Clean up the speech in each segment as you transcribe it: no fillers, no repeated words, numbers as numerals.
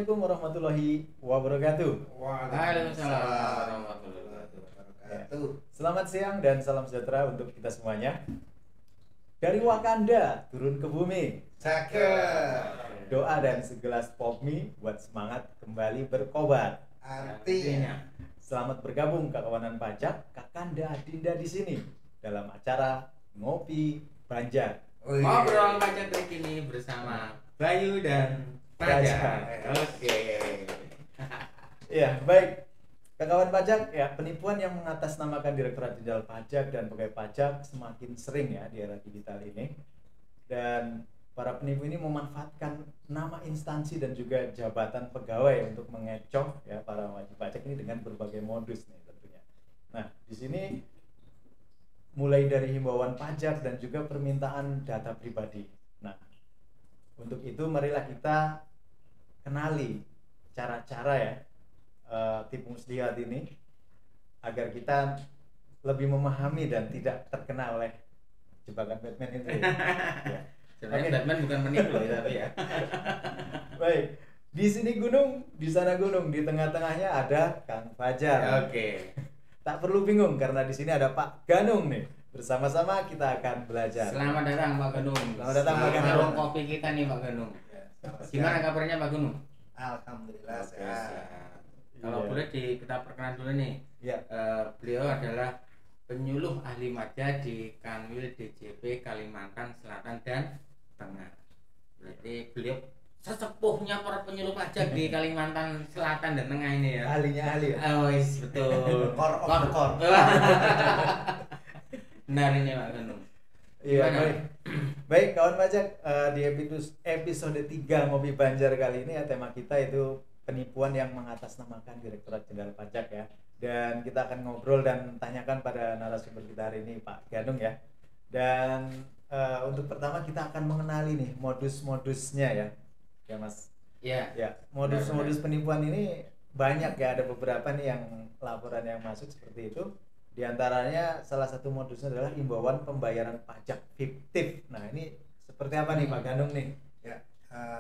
Assalamualaikum warahmatullahi wabarakatuh. Waalaikumsalam warahmatullahi wabarakatuh. Selamat siang dan salam sejahtera untuk kita semuanya. Dari Wakanda turun ke bumi. Cakep. Doa dan segelas pop mie buat semangat kembali berkobar. Artinya Selamat bergabung kawanan pajak Kakanda Dinda di sini dalam acara Ngopi Banjar. ngobrol pajak terkini bersama Bayu dan Pajak. Oke. Ya, baik. Kawan pajak, ya penipuan yang mengatasnamakan Direktorat Jenderal Pajak dan Pegawai Pajak semakin sering ya di era digital ini. Dan para penipu ini memanfaatkan nama instansi dan juga jabatan pegawai untuk mengecoh ya para wajib pajak ini dengan berbagai modus nih tentunya. Nah, di sini mulai dari himbauan pajak dan juga permintaan data pribadi. Nah, untuk itu marilah kita kenali cara-cara ya tipu muslihat ini agar kita lebih memahami dan tidak terkena oleh jebakan Batman itu. Ya. Sebenarnya Oke. Batman bukan penipu loh tapi ya. Baik, di sini gunung, di sana gunung, di tengah-tengahnya ada Kang Fajar. Oke. Tak perlu bingung karena di sini ada Pak Ganung nih. Bersama-sama kita akan belajar. Selamat datang Pak Gunung. Selamat datang, Pak Ganung. Warung kopi kita nih Pak Gunung. Gimana kabarnya Pak Gunung? Alhamdulillah Oke, sehat. sehat. Kalau Iya. boleh kita perkenalan dulu nih. Ya, Beliau adalah penyuluh ahli maja di Kanwil DJP Kalimantan Selatan dan Tengah. Berarti beliau sesepuhnya para penyuluh pajak di Kalimantan Selatan dan Tengah ini ya. ahlinya ahli ya. Oh, betul. Core of the core. Benar ini Pak Gunung. Iya, Gimana? baik. Baik, kawan pajak, di episode 3 Ngopi Banjar kali ini ya tema kita itu penipuan yang mengatasnamakan Direktorat Jenderal Pajak ya. Dan kita akan ngobrol dan tanyakan pada narasumber kita hari ini Pak Ganung ya. Dan untuk pertama kita akan mengenali nih modus-modusnya ya. Ya, Mas. Ya. Ya, modus-modus penipuan ini banyak ya, ada beberapa nih yang laporan yang masuk seperti itu. Di antaranya salah satu modusnya adalah imbauan pembayaran pajak fiktif. Nah, ini seperti apa nih Pak Ganung nih? Ya,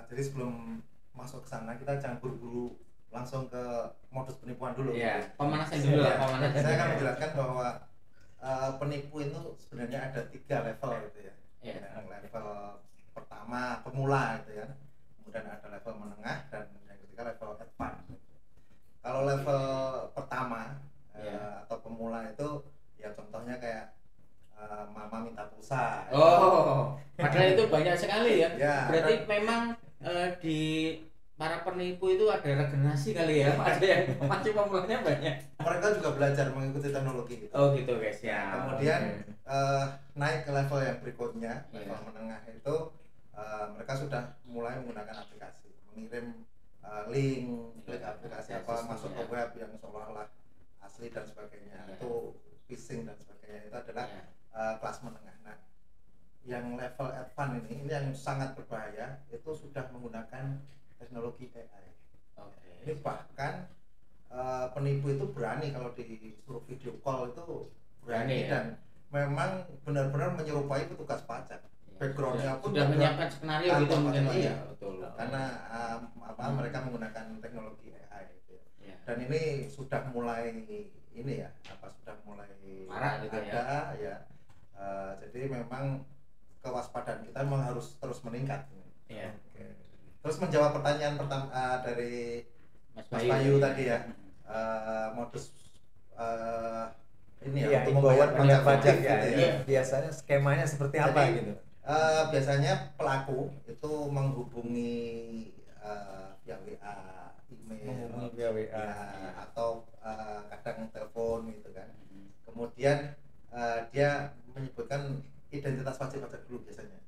jadi sebelum masuk ke sana kita jangan buru-buru langsung ke modus penipuan dulu. Iya, pemanasan dulu lah, Ya, pemanasan. saya akan menjelaskan bahwa penipu itu sebenarnya ada 3 level gitu ya. Iya. Yang level pertama pemula gitu ya. Kemudian ada level menengah dan yang ketiga level advance. Kalau level pertama Iya. atau pemula itu ya contohnya kayak mama minta pulsa. Oh, padahal itu banyak sekali ya. Ya. Berarti memang di para penipu itu ada regenerasi kali ya. Ada yang masih pemulanya banyak. Mereka juga belajar mengikuti teknologi gitu. Oh gitu guys ya. Kemudian naik ke level yang berikutnya, level Iya. menengah itu mereka sudah mulai menggunakan aplikasi, mengirim link, klik aplikasi apa masuk ke web yang seolah-olah asli dan sebagainya. Iya. Itu phishing dan sebagainya. Itu adalah Iya. kelas menengah. Nah, yang level advance ini yang sangat berbahaya itu sudah menggunakan teknologi AI. Oke. Ini bahkan penipu itu berani kalau disuruh video call itu Berani, berani ya? dan memang benar-benar menyerupai petugas pajak. Backgroundnya pun sudah juga menyiapkan skenario gitu tanpa mungkin Pak. iya. Ya, betul. Karena mereka menggunakan teknologi AI gitu ya. Iya. Dan ini sudah mulai ini ya, sudah mulai Marak gitu ya. ada ya. Jadi memang kewaspadaan kita memang harus terus meningkat. Iya. Oke. Terus menjawab pertanyaan pertama dari Mas Mas Bayu, Bayu tadi ya, modus ini Iya, ya untuk imbauan membayar pajak fiktif ya. gitu Iya. Biasanya skemanya seperti apa Jadi, gitu? Biasanya pelaku itu menghubungi via WA, email, Menghubungi via WA. ya, atau kadang telepon gitu kan. Kemudian dia menyebutkan identitas wajib pajak dulu biasanya.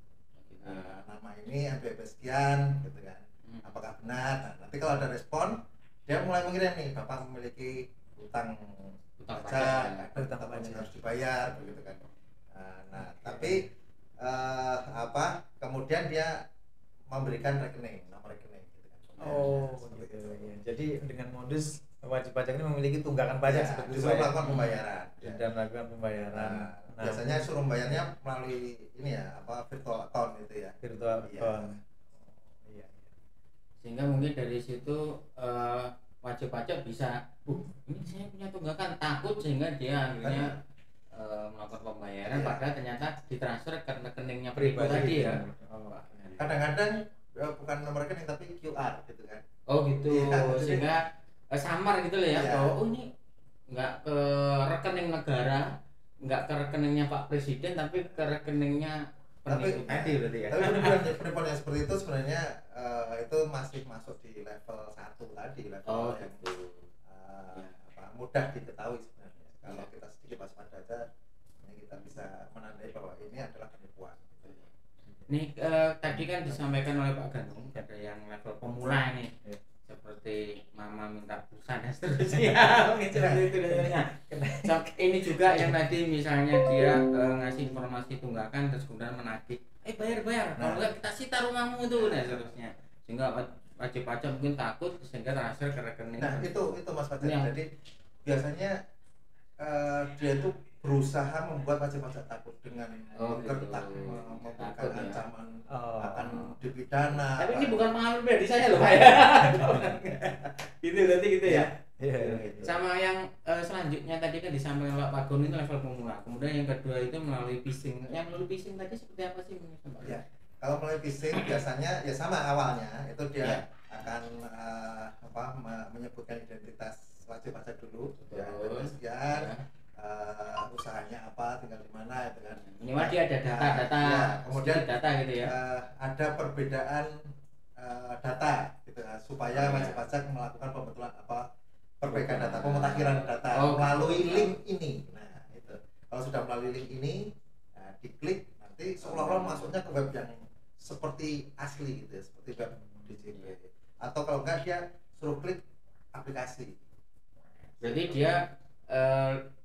Nama ini NPWP sekian gitu kan. Apakah benar? Nah, nanti kalau ada respon, dia mulai mengirim nih, Bapak memiliki utang pajak, Utang apa pajak. yang harus dibayar begitu kan. Nah, tapi kemudian dia memberikan rekening, nomor rekening gitu kan. Oh, gitu ya. Jadi dengan modus wajib pajak ini memiliki tunggakan pajak Ya, seperti itu disuruh ya. melakukan pembayaran. Ya. Dan melakukan pembayaran. Nah, Biasanya suruh bayarnya melalui ini ya, virtual account gitu ya. virtual Iya. account. Iya. sehingga mungkin dari situ wajib pajak bisa ini saya punya tunggakan, takut sehingga dia akhirnya melakukan pembayaran padahal ternyata ditransfer ke rekeningnya pribadi tadi ya. Kadang-kadang bukan nomor rekening tapi QR gitu kan. Oh gitu, Iya, sehingga samar gitu loh ya, Iya. bahwa ini nggak ke rekening negara, nggak ke rekeningnya Pak Presiden, tapi ke rekeningnya penipu tadi berarti ya. Tapi penipuan yang seperti itu sebenarnya itu masih masuk di level 1 tadi, level yang Gitu. mudah diketahui sebenarnya. Kalau kita sedikit waspada aja, ya kita bisa menandai bahwa ini adalah penipuan. Ini tadi kan disampaikan oleh Pak Ganung ada yang level pemula ini, seperti mama minta pulsa dan seterusnya, mungkin seperti itu dasarnya. Ini juga yang tadi misalnya dia ngasih informasi tunggakan terus kemudian menagih, bayar, kalau enggak kita sita rumahmu itu dan seterusnya, sehingga wajib pajak mungkin takut sehingga transfer ke rekening. Nah itu Mas Fajar. Jadi biasanya dia itu berusaha membuat wajib pajak takut dengan menggertak, memberikan ancaman akan dipidana. Tapi ini bukan pengalaman pribadi saya loh Pak ya. Gitu berarti gitu ya. Gitu. Sama yang selanjutnya tadi kan disampaikan Pak Gon itu level pemula. Kemudian yang kedua itu melalui phishing. Yang melalui phishing tadi seperti apa sih Pak? Ya, kalau melalui phishing biasanya ya sama awalnya itu dia akan menyebutkan identitas wajib pajak dulu, ya, sekian, usahanya apa, tinggal di mana, itu kan. Minimal dia ada data, kemudian data gitu ya. ada perbedaan data, gitu, supaya wajib pajak melakukan pembetulan perbaikan data, pemutakhiran data melalui link ini. Nah, itu. Kalau sudah melalui link ini, diklik nanti seolah-olah masuknya ke web yang seperti asli gitu ya, seperti web DJP. Atau kalau enggak dia suruh klik aplikasi. Berarti dia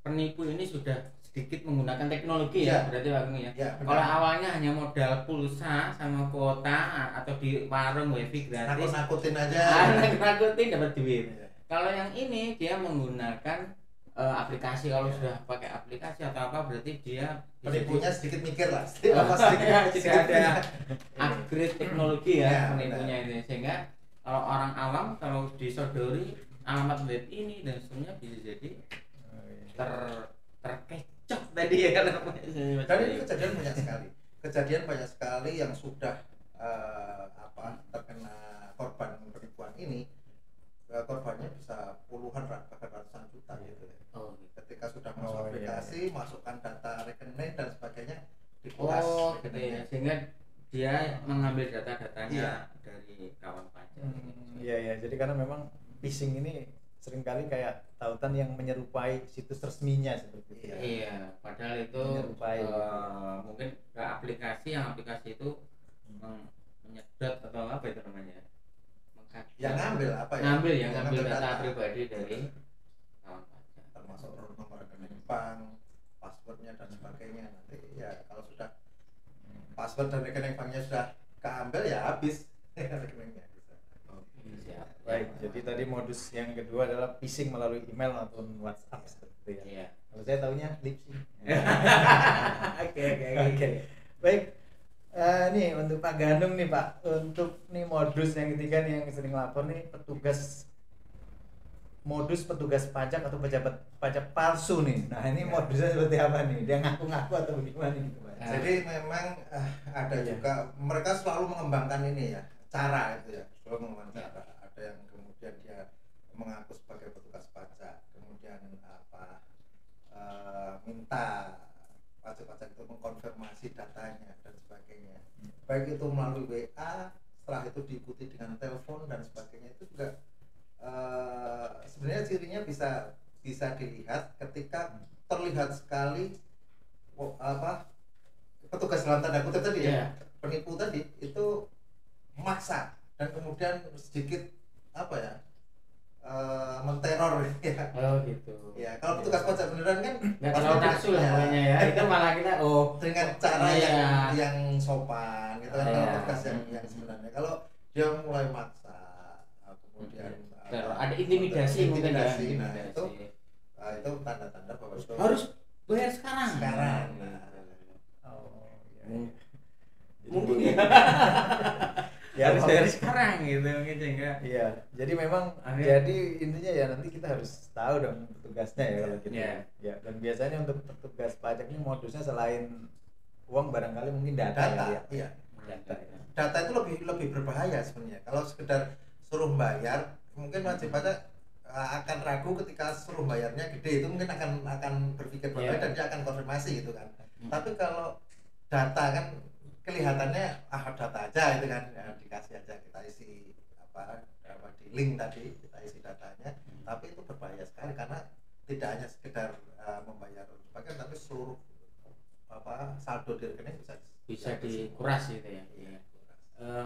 penipu ini sudah sedikit menggunakan teknologi ya, berarti Pak Gung ya. Kalau awalnya hanya modal pulsa sama kuota atau di warung wifi gratis, nakutin aja. Nakutin dapat duit. Kalau yang ini dia menggunakan aplikasi. Kalau sudah pakai aplikasi atau apa berarti dia penipunya sedikit mikir lah. Sedikit ada upgrade teknologi ya penipunya ini, sehingga kalau orang awam kalau disodori alamat web ini dan seterusnya bisa jadi terkecoh tadi ya kan. Dari kejadian banyak sekali yang sudah terkena korban penipuan ini, korbannya bisa puluhan bahkan ratusan juta gitu. Ketika sudah masuk aplikasi, masukkan data rekening dan sebagainya, dikuras gitu ya, sehingga dia mengambil data-datanya dari kawan pajak. Iya, jadi karena memang phishing ini seringkali kayak tautan yang menyerupai situs resminya seperti itu. Iya, padahal itu mungkin ke aplikasi itu menyedot atau apa itu namanya? Yang ngambil ngambil data pribadi dari kawan pajak, termasuk nomor rekening bank, passwordnya dan sebagainya. Nanti ya kalau sudah password dan rekening banknya sudah keambil ya habis rekeningnya. Baik, jadi tadi modus yang kedua adalah phishing melalui email ataupun WhatsApp seperti itu ya. Iya. Kalau saya tahunya lipsing. Oke. Baik. Nih untuk Pak Ganung nih Pak, untuk nih modus yang ketiga nih yang sering lapor nih petugas pajak atau pejabat pajak palsu nih. Nah ini modusnya seperti apa nih? Dia ngaku-ngaku atau bagaimana gitu Pak? Jadi memang ada juga mereka selalu mengembangkan ini ya, cara itu ya, selalu mengembangkan cara. Ada yang kemudian dia mengaku sebagai petugas pajak, kemudian minta pajak-pajak itu mengkonfirmasi datanya dan sebagainya. Baik itu melalui WA, setelah itu diikuti dengan telepon dan sebagainya. Itu juga sebenarnya cirinya bisa dilihat ketika terlihat sekali petugas dalam tanda kutip tadi ya, penipu tadi itu memaksa dan kemudian sedikit menteror ya. Gitu. Ya, kalau petugas pajak beneran kan nggak terlalu nafsu lah pokoknya ya. Itu malah kita dengan cara yang sopan gitu kan. Kalau petugas yang sebenarnya kalau dia mulai maksa, kemudian ada intimidasi mungkin ya. Itu tanda-tanda bahwa itu harus bayar sekarang. Mungkin ya. Ya harus apa-apa. dari sekarang gitu mungkin sehingga Iya, jadi memang jadi intinya ya nanti kita harus tahu dong petugasnya ya kalau gitu. Iya. Ya, dan biasanya untuk petugas pajak ini modusnya selain uang barangkali mungkin data, Data, ya. iya. Data ya. Data itu lebih berbahaya sebenarnya. Kalau sekedar suruh bayar, mungkin wajib pajak akan ragu ketika suruh bayarnya gede, itu mungkin akan berpikir berbeda dan dia akan konfirmasi gitu kan. Tapi kalau data kan kelihatannya data aja itu kan, ya, dikasih aja, kita isi apa di link tadi, kita isi datanya. Tapi itu berbahaya sekali karena tidak hanya sekedar membayar paket, tapi seluruh saldo di rekening bisa dikuras gitu ya. Iya.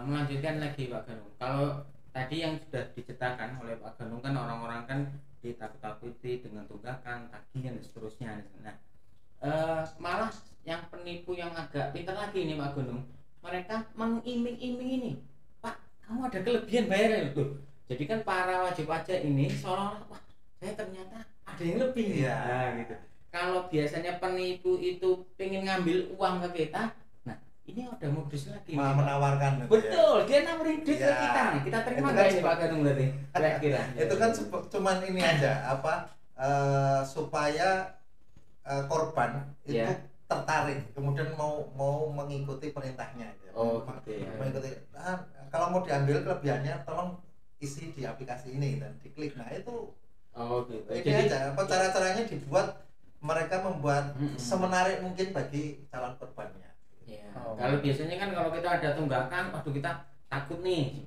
Melanjutkan lagi Pak Ganung, kalau tadi yang sudah diceritakan oleh Pak Ganung kan orang-orang kan ditakut-takuti dengan tunggakan, tagihan dan seterusnya. Nah, malah yang penipu yang agak pintar lagi ini Pak Ganung, mereka mengiming-iming ini, Pak kamu ada kelebihan bayaran itu. Jadi kan para wajib pajak ini seolah-olah, wah saya ternyata ada yang lebih. Iya. Nah, gitu. Kalau biasanya penipu itu pengen ngambil uang ke kita, nah ini ada modus lagi nih, Pak. menawarkan gitu ya. Betul, dia nawarin duit ke Iya. kita nih. Kita terima Itu kan nggak ini Pak Ganung berarti? Kira-kira. Itu kan cuman ini aja supaya korban itu Iya. tertarik, kemudian mau mengikuti perintahnya gitu. Oh, gitu ya. Mengikuti kalau mau diambil kelebihannya tolong isi di aplikasi ini dan diklik. Nah itu Oh gitu. ini Jadi aja apa cara-caranya dibuat mereka membuat semenarik mungkin bagi calon korbannya. ya, Oh. kalau biasanya kan kalau kita ada tunggakan, waduh kita takut nih.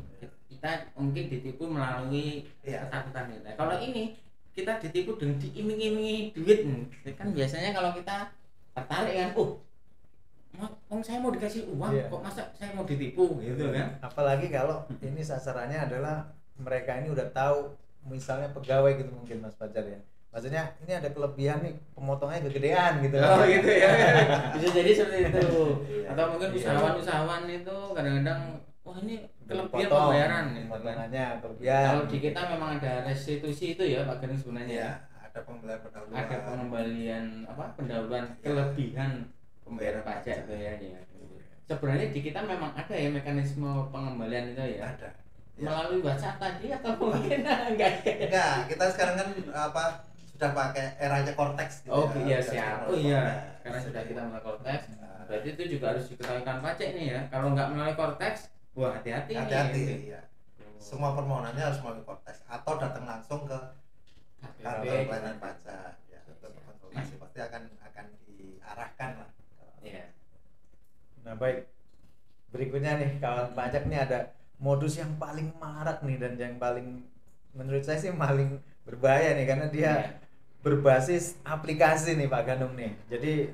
Kita mungkin ditipu melalui Iya. ketakutan kita. Kalau ini kita ditipu dengan diiming-imingi duit. Kan biasanya kalau kita tertarik kan, saya mau dikasih uang, Iya. kok masa saya mau ditipu gitu kan? Apalagi kalau ini sasarannya adalah mereka ini udah tahu misalnya pegawai gitu mungkin Mas Fajar ya. Maksudnya ini ada kelebihan nih, pemotongannya kegedean gitu. Oh gitu ya. Bisa jadi seperti itu. Iya. Atau mungkin Iya. usahawan-usahawan itu kadang-kadang wah ini kelebihan Dipotong, pembayaran gitu kan. pemotongannya kelebihan. Kalau di kita memang ada restitusi itu ya Pak Ganung sebenarnya. Iya, ada pembelian pendahuluan. Ada pengembalian pendahuluan kelebihan pembayaran pajak itu ya. Sebenarnya di kita memang ada ya mekanisme pengembalian itu ya. Ada. Ya. Melalui WhatsApp tadi atau mungkin enggak? Enggak, kita sekarang kan sudah pakai eranya Cortex gitu. Oh Sudah iya siap. Oh iya. Cortex. Karena sudah kita mulai Cortex. Nah, Berarti itu juga harus diketahuikan pajak nih ya. Kalau nggak melalui Cortex, wah hati-hati. hati-hati nih. ya. Semua permohonannya harus melalui Cortex atau datang langsung ke kantor pelayanan pajak ya, untuk konsultasi pasti akan diarahkan lah. Iya. Nah baik, berikutnya nih kawan pajak nih ada modus yang paling marak nih dan yang paling menurut saya sih paling berbahaya nih karena dia Iya. berbasis aplikasi nih Pak Ganung nih. Jadi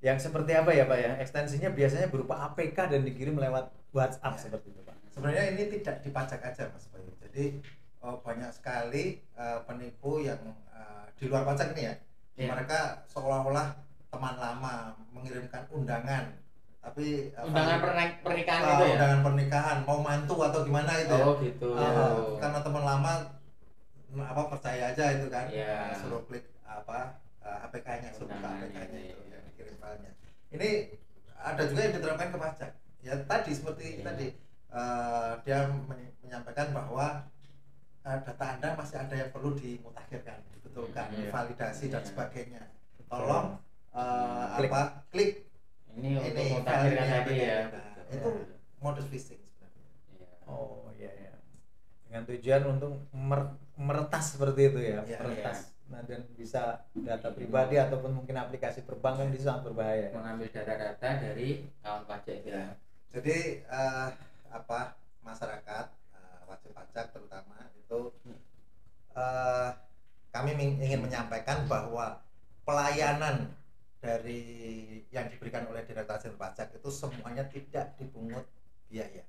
yang seperti apa ya Pak ya? Ekstensinya biasanya berupa APK dan dikirim lewat WhatsApp seperti itu Pak. Sebenarnya ini tidak dipajak aja Mas Bayu. Jadi banyak sekali penipu yang di luar pajak ini ya. Iya. Mereka seolah-olah teman lama mengirimkan undangan, tapi Undangan pernikahan itu ya. undangan pernikahan mau mantu atau gimana gitu ya. Oh gitu. Karena teman lama percaya aja itu kan. Iya. Suruh klik APK-nya, suruh buka Undangannya, APK-nya iya. itu yang dikirim filenya. Ini ada juga yang diterapkan ke pajak. Ya tadi seperti Iya. tadi dia menyampaikan bahwa data Anda masih ada yang perlu dimutakhirkan, dibetulkan, Iya. validasi dan Iya. sebagainya. Tolong Klik. klik Ini untuk ini mutakhirkan filenya tadi ya. Nah, itu modus phishing sebenarnya. Iya. Oh iya ya. Dengan tujuan untuk meretas seperti itu ya, Iya. meretas. Nah dan bisa data pribadi ataupun mungkin aplikasi perbankan itu sangat berbahaya. Mengambil data-data dari kawan pajak itu. Ya. Jadi masyarakat wajib pajak terutama itu kami ingin menyampaikan bahwa pelayanan dari yang diberikan oleh Direktorat Jenderal Pajak itu semuanya tidak dipungut biaya.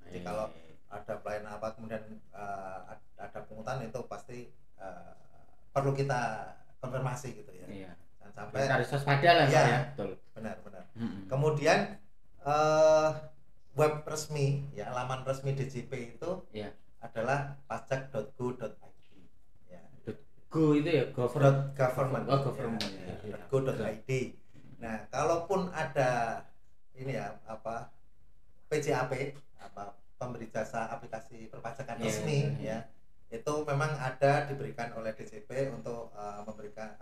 Jadi kalau ada pelayanan apa kemudian ada pungutan itu pasti perlu kita konfirmasi gitu ya. Iya. Jangan sampai Kita harus waspada lah Pak Iya. ya. Betul. benar. Mm-mm. Kemudian web resmi ya, laman resmi DJP itu Iya. adalah pajak.go.id ya. Go itu ya government. .government. Oh, government. Ya, Ya. .go.id. Nah, kalaupun ada ini ya PJAP pemberi jasa aplikasi perpajakan Iya, resmi iya. ya, itu memang ada diberikan oleh DJP untuk memberikan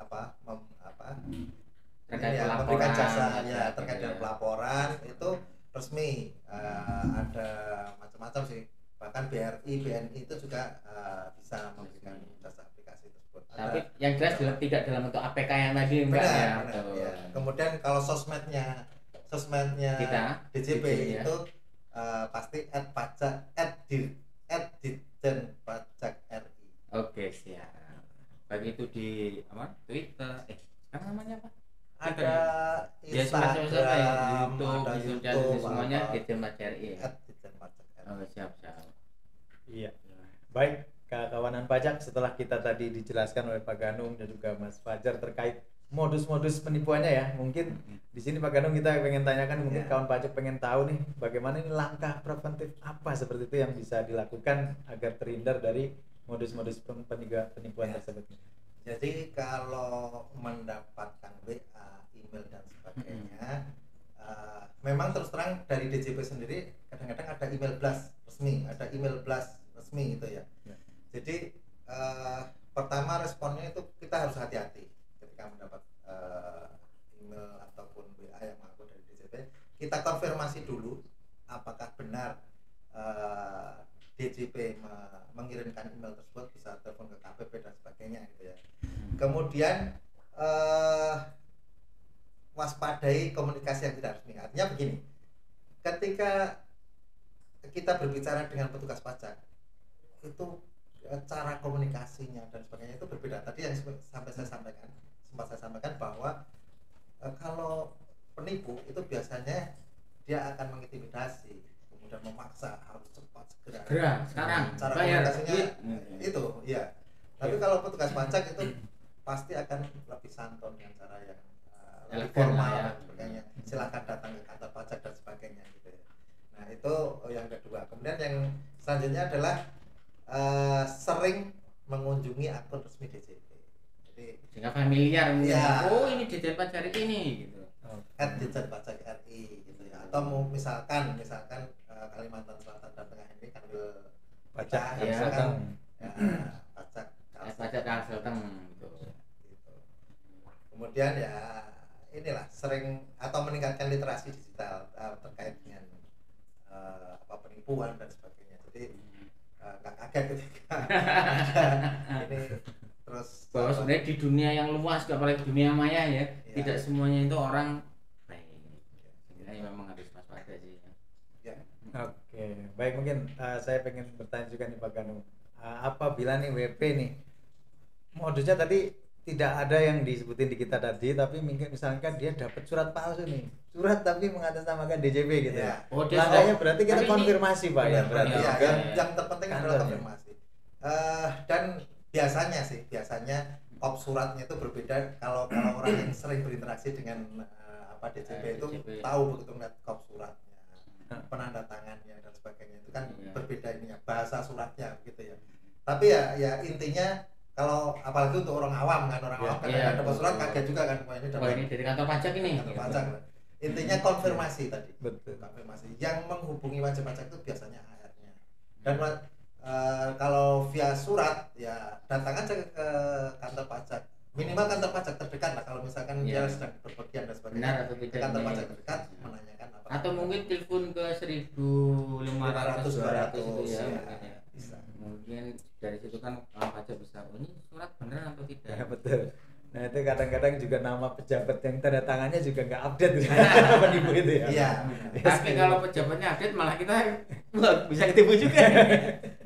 Terkait ya, pelaporan memberikan jasa ya, ya terkait gitu dengan ya. pelaporan itu resmi. Ada macam-macam sih, bahkan BRI, BNI itu juga bisa memberikan jasa aplikasi tersebut. Tapi Ada yang jelas beberapa. tidak dalam bentuk APK yang tadi enggak Benar, ya. benar, Betul. ya. Kemudian kalau sosmednya Kita, DJP ya. itu pasti @Ditjen Pajak RI. Oke, siap. Baik itu di apa? Twitter. Sekarang namanya apa? Ada Ya semacam ya, Instagram, YouTube, ada di sosial YouTube, semuanya apa, Ditjen Pajak RI. Ditjen Pajak RI. Oh, siap. Iya. Baik, kawanan pajak, setelah kita tadi dijelaskan oleh Pak Ganung dan juga Mas Fajar terkait modus-modus penipuannya ya. Mungkin di sini Pak Ganung kita pengen tanyakan, mungkin Ya. kawan pajak pengen tahu nih bagaimana ini langkah preventif apa seperti itu yang bisa dilakukan agar terhindar dari modus-modus penipuan Ya. tersebut. Jadi kalau mendapatkan WA, email dan sebagainya, memang terus terang dari DJP sendiri kadang-kadang ada email blast resmi gitu ya. Ya. Jadi pertama responnya itu kita harus hati-hati ketika mendapat email ataupun WA yang masuk dari DJP. Kita konfirmasi dulu apakah benar DJP mengirimkan email tersebut, bisa telepon ke KPP dan sebagainya gitu ya. Kemudian waspadai komunikasi yang tidak resmi. Artinya begini, ketika kita berbicara dengan petugas pajak itu cara komunikasinya dan sebagainya itu berbeda. Tadi yang sempat saya sampaikan bahwa kalau penipu itu biasanya dia akan mengintimidasi, kemudian memaksa harus cepat segera Sekarang cara bayar. komunikasinya itu ya. Tapi kalau petugas pajak itu pasti akan lebih santun dengan cara yang lebih Elegan formal ya. dan sebagainya. Silakan datang ke kantor pajak dan sebagainya gitu ya. Nah itu yang kedua. Kemudian yang selanjutnya adalah sering mengunjungi akun resmi DJP. Jadi Sehingga familiar mungkin. Ya. Oh, ini Ditjen Pajak RI ini gitu. @Ditjen Pajak RI gitu ya. Atau misalkan Kalimantan Selatan dan Tengah ini kan Pajak kita ya. misalkan pajak Pajak Kalsel gitu. gitu. Kemudian ya inilah sering atau meningkatkan literasi digital terkait dengan penipuan dan sebagainya. Jadi nggak kaget ketika ini terus Bahwa sebenarnya di dunia yang luas, apalagi dunia maya ya, Ya. tidak semuanya itu orang baik. Ini memang harus waspada sih. ya, Oke, baik, mungkin saya pengen bertanya juga nih Pak Ganung. Apabila nih WP nih modusnya tadi tidak ada yang disebutin di kita tadi, tapi misalkan dia dapat surat palsu nih, surat tapi mengatasnamakan DJP gitu Ya. ya. Oh, dia Langkahnya soal- berarti kita tapi ini- konfirmasi Pak ya, benar, berarti ya, ke yang terpenting adalah kantornya. konfirmasi. Dan biasanya kop suratnya itu berbeda. Kalau orang yang sering berinteraksi dengan DJP itu DJP. tahu begitu melihat kop suratnya, penanda tangannya dan sebagainya itu kan Iya. berbeda ininya, bahasa suratnya gitu ya. Tapi ya intinya kalau apalagi untuk orang awam kan, orang Iya, awam kan iya, dapat betul. surat kaget juga kan, wah ini Wah, dapat ini dari kantor pajak ini. kantor pajak. Intinya konfirmasi tadi. Betul. Konfirmasi. Yang menghubungi wajib pajak itu biasanya HR-nya. Dan kalau via surat ya datang aja ke kantor pajak. Minimal kantor pajak terdekat lah, kalau misalkan Iya. dia sedang berpergian dan sebagainya. Benar atau Ke tidak kantor ini? pajak terdekat menanyakan apa. Atau mungkin telepon ke 1.500 200 itu ya, ya, mungkin ya. bisa. Mungkin dari situ kan orang pajak bisa, oh, ini surat benar atau tidak. Ya, betul. Nah itu kadang-kadang juga nama pejabat yang tanda tangannya juga nggak update gitu. Penipu itu ya. Iya. Tapi kalau pejabatnya update malah kita wah, bisa ketipu juga.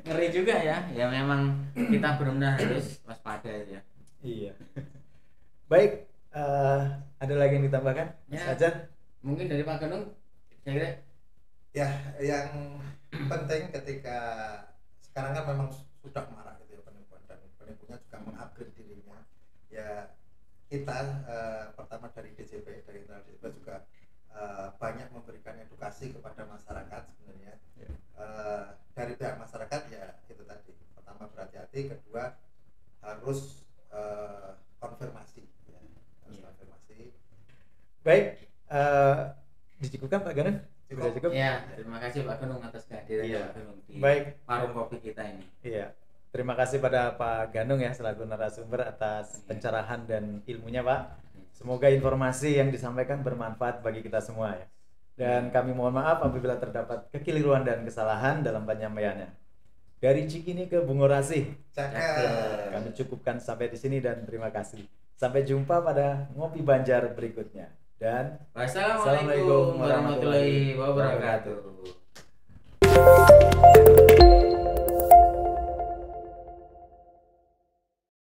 Ngeri juga ya. Ya memang kita benar-benar harus waspada ya. Iya. Baik, ada lagi yang ditambahkan? Ya. Saja. Mungkin dari Pak Ganung kira-kira Ya, yang penting ketika sekarang kan memang sudah marak gitu ya penipuan, dan penipunya juga mengupgrade dirinya. Ya kita pertama dari DJP, dari internal DJP juga banyak memberikan edukasi kepada masyarakat sebenarnya. Ya. Dari pihak masyarakat ya itu tadi, pertama berhati-hati, kedua harus konfirmasi ya. Harus Ya. konfirmasi. Baik, dicukupkan Pak Ganun? Sudah cukup? Ya, terima kasih Pak Gunung atas kehadiran Iya. Pak Gunung di Baik. warung kopi kita ini. Iya. Terima kasih pada Pak Ganung ya selaku narasumber atas pencerahan dan ilmunya Pak. Semoga informasi yang disampaikan bermanfaat bagi kita semua ya. Dan kami mohon maaf apabila terdapat kekeliruan dan kesalahan dalam penyampaiannya. Dari Cikini ke Bungorasi, Cakep. kami cukupkan sampai di sini dan terima kasih. Sampai jumpa pada Ngopi Banjar berikutnya. Dan Wassalamualaikum warahmatullahi wabarakatuh.